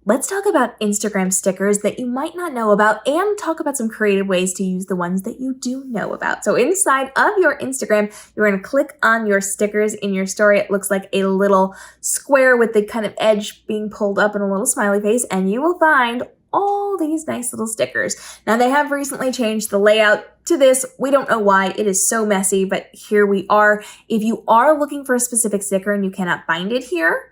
let's talk about Instagram stickers that you might not know about and talk about some creative ways to use the ones that you do know about. So inside of your Instagram, you're going to click on your stickers in your story. It looks like a little square with the kind of edge being pulled up and a little smiley face, and you will find all these nice little stickers. Now, they have recently changed the layout to this. We don't know why. It is so messy, but here we are. If you are looking for a specific sticker and you cannot find it here,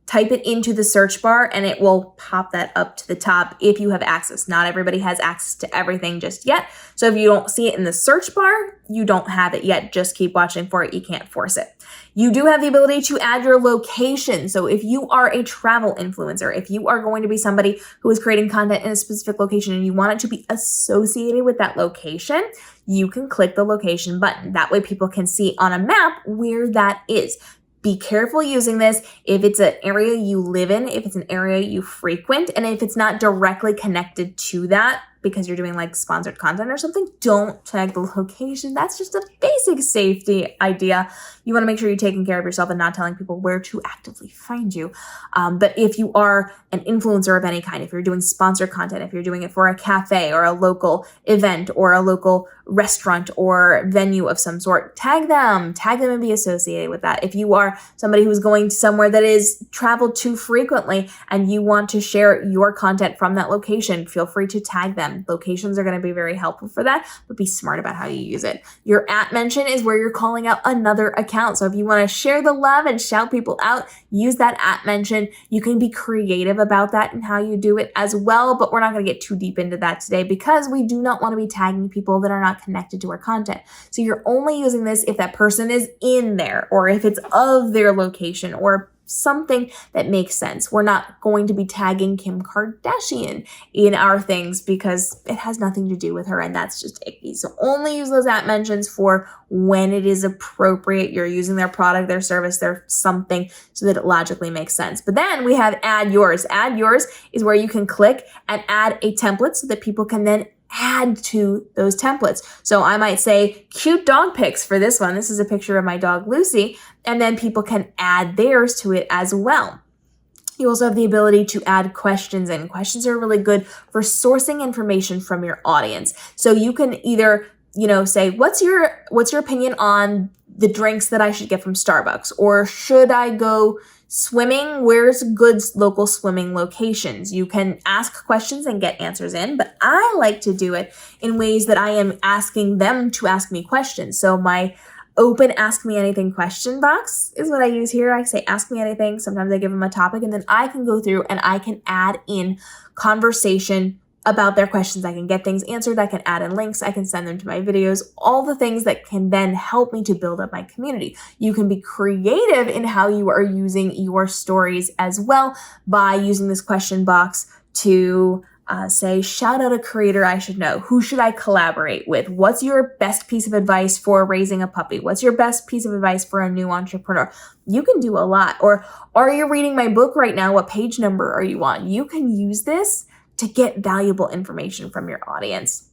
type it into the search bar and it will pop that up to the top if you have access. Not everybody has access to everything just yet. So if you don't see it in the search bar, you don't have it yet. Just keep watching for it. You can't force it. You do have the ability to add your location. So if you are a travel influencer, if you are going to be somebody who is creating content in a specific location and you want it to be associated with that location, you can click the location button. That way people can see on a map where that is. Be careful using this if it's an area you live in, if it's an area you frequent, and if it's not directly connected to that because you're doing like sponsored content or something, don't tag the location. That's just a basic safety idea. You want to make sure you're taking care of yourself and not telling people where to actively find you. But if you are an influencer of any kind, if you're doing sponsored content, if you're doing it for a cafe or a local event or a local restaurant or venue of some sort, tag them and be associated with that. If you are somebody who's going to somewhere that is traveled to frequently and you want to share your content from that location, feel free to tag them. Locations are going to be very helpful for that, but be smart about how you use it. Your @mention is where you're calling out another account. So if you want to share the love and shout people out, use that @mention. You can be creative about that and how you do it as well, but we're not going to get too deep into that today because we do not want to be tagging people that are not connected to our content. So you're only using this if that person is in there or if it's of their location or something that makes sense. We're not going to be tagging Kim Kardashian in our things because it has nothing to do with her and that's just icky. So only use those @mentions for when it is appropriate. You're using their product, their service, their something so that it logically makes sense. But then we have add yours. Add yours is where you can click and add a template so that people can then add to those templates. So I might say cute dog pics for this one. This is a picture of my dog Lucy, and then people can add theirs to it as well. You also have the ability to add questions in. Questions are really good for sourcing information from your audience. So you can either, say, what's your opinion on the drinks that I should get from Starbucks? Or should I go swimming? Where's good local swimming locations? You can ask questions and get answers in, but I like to do it in ways that I am asking them to ask me questions. So my open ask me anything question box is what I use here. I say ask me anything. Sometimes I give them a topic and then I can go through and I can add in conversation about their questions. I can get things answered. I can add in links. I can send them to my videos, all the things that can then help me to build up my community. You can be creative in how you are using your stories as well by using this question box to say, shout out a creator I should know. Who should I collaborate with? What's your best piece of advice for raising a puppy? What's your best piece of advice for a new entrepreneur? You can do a lot. Or are you reading my book right now? What page number are you on? You can use this to get valuable information from your audience.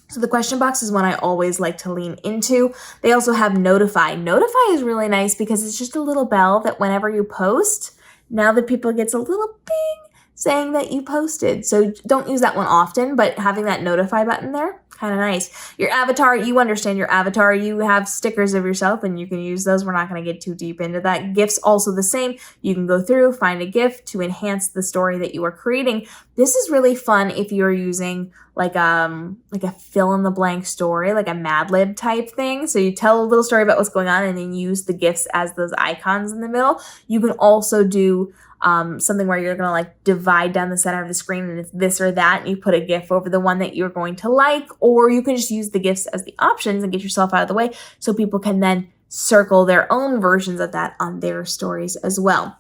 So the question box is one I always like to lean into. They also have notify. Notify is really nice because it's just a little bell that whenever you post, now that people gets a little bing saying that you posted. So don't use that one often, but having that notify button there, kind of nice. Your avatar, you understand your avatar. You have stickers of yourself and you can use those. We're not going to get too deep into that. GIFs also the same. You can go through, find a GIF to enhance the story that you are creating. This is really fun if you're using like a fill in the blank story, like a Mad Lib type thing. So you tell a little story about what's going on and then use the GIFs as those icons in the middle. You can also do something where you're going to divide down the center of the screen and it's this or that, and you put a GIF over the one that you're going to like, or you can just use the GIFs as the options and get yourself out of the way so people can then circle their own versions of that on their stories as well.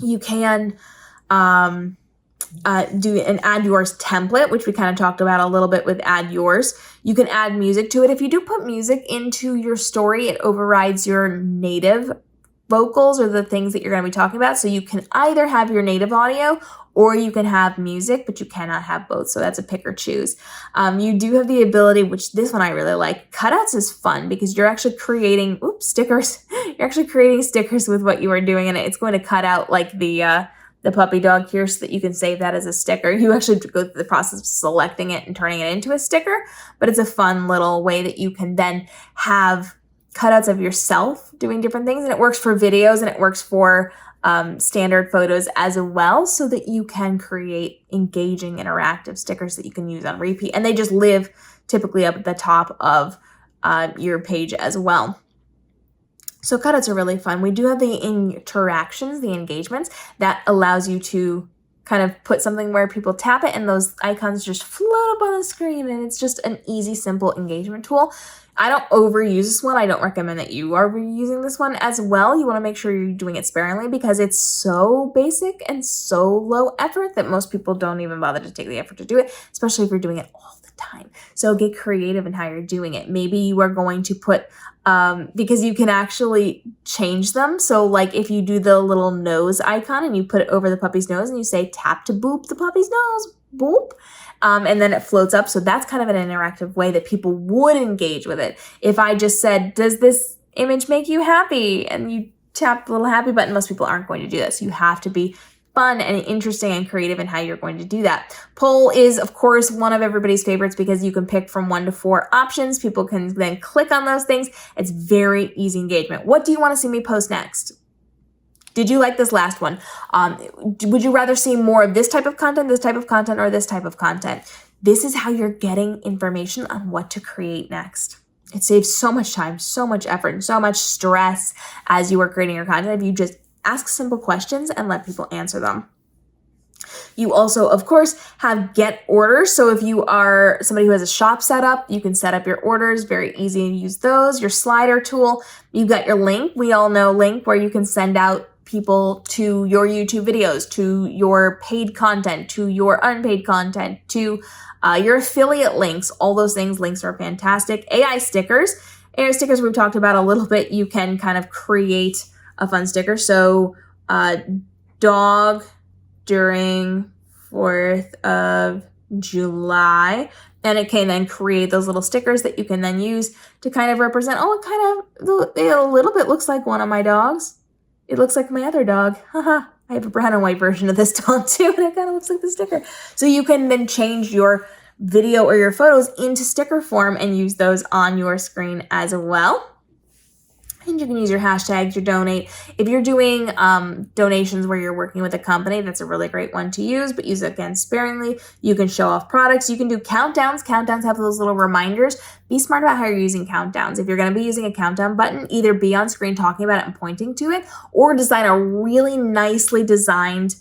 You can do an add yours template, which we kind of talked about a little bit with add yours. You can add music to it. If you do put music into your story, it overrides your native vocals or the things that you're going to be talking about. So you can either have your native audio or you can have music, but you cannot have both. So that's a pick or choose. You do have the ability, which this one I really like. Cutouts is fun because you're actually creating, stickers. You're actually creating stickers with what you are doing, and it's going to cut out like the the puppy dog here so that you can save that as a sticker. You actually have to go through the process of selecting it and turning it into a sticker, but it's a fun little way that you can then have cutouts of yourself doing different things, and it works for videos and it works for standard photos as well, so that you can create engaging interactive stickers that you can use on repeat, and they just live typically up at the top of your page as well. So cutouts are really fun. We do have the interactions, the engagements, that allows you to kind of put something where people tap it and those icons just float up on the screen, and it's just an easy, simple engagement tool. I don't overuse this one. I don't recommend that you are using this one as well. You want to make sure you're doing it sparingly because it's so basic and so low effort that most people don't even bother to take the effort to do it, especially if you're doing it all the time. So get creative in how you're doing it. Maybe you are going to put, because you can actually change them. So like if you do the little nose icon and you put it over the puppy's nose and you say tap to boop the puppy's nose, boop. And then it floats up. So that's kind of an interactive way that people would engage with it. If I just said, does this image make you happy? And you tap the little happy button, most people aren't going to do that. So you have to be fun and interesting and creative in how you're going to do that. Poll is, of course, one of everybody's favorites because you can pick from 1 to 4 options. People can then click on those things. It's very easy engagement. What do you want to see me post next? Did you like this last one? Would you rather see more of this type of content, or this type of content? This is how you're getting information on what to create next. It saves so much time, so much effort, and so much stress as you are creating your content if you just ask simple questions and let people answer them. You also, of course, have get orders. So if you are somebody who has a shop set up, you can set up your orders. Very easy to use those. Your slider tool, you've got your link. We all know link, where you can send out people to your YouTube videos, to your paid content, to your unpaid content, to your affiliate links, all those things. Links are fantastic. AI stickers we've talked about a little bit. You can kind of create a fun sticker. So dog during 4th of July. And it can then create those little stickers that you can then use to kind of represent, it a little bit looks like one of my dogs. It looks like my other dog. Haha. I have a brown and white version of this dog too, and it kind of looks like the sticker. So you can then change your video or your photos into sticker form and use those on your screen as well. And you can use your hashtags, your donate. If you're doing donations where you're working with a company, that's a really great one to use, but use it again sparingly. You can show off products. You can do countdowns. Countdowns have those little reminders. Be smart about how you're using countdowns. If you're going to be using a countdown button, either be on screen talking about it and pointing to it, or design a really nicely designed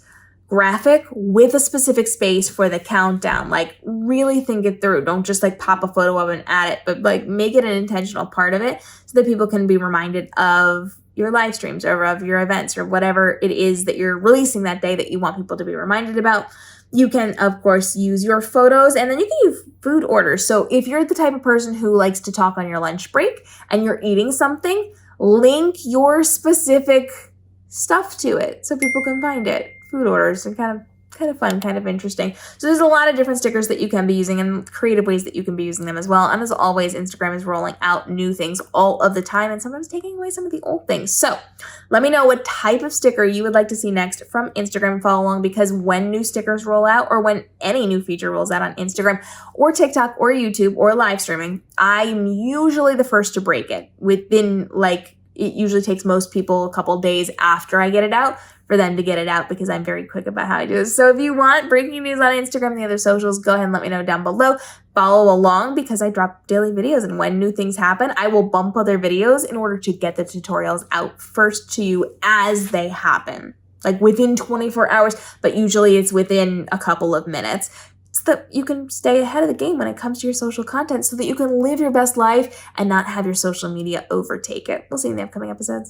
graphic with a specific space for the countdown. Like really think it through. Don't just like pop a photo of and add it, but like make it an intentional part of it so that people can be reminded of your live streams or of your events or whatever it is that you're releasing that day that you want people to be reminded about. You can, of course, use your photos, and then you can use food orders. So if you're the type of person who likes to talk on your lunch break and you're eating something, link your specific stuff to it so people can find it. Food orders are kind of fun, kind of interesting. So there's a lot of different stickers that you can be using and creative ways that you can be using them as well. And as always, Instagram is rolling out new things all of the time and sometimes taking away some of the old things. So let me know what type of sticker you would like to see next from Instagram. Follow along, because when new stickers roll out, or when any new feature rolls out on Instagram or TikTok or YouTube or live streaming, I'm usually the first to break it. It usually takes most people a couple days after I get it out for them to get it out, because I'm very quick about how I do it. So if you want breaking news on Instagram and the other socials, go ahead and let me know down below. Follow along, because I drop daily videos, and when new things happen, I will bump other videos in order to get the tutorials out first to you as they happen, like within 24 hours, but usually it's within a couple of minutes, so that you can stay ahead of the game when it comes to your social content, so that you can live your best life and not have your social media overtake it. We'll see you in the upcoming episodes.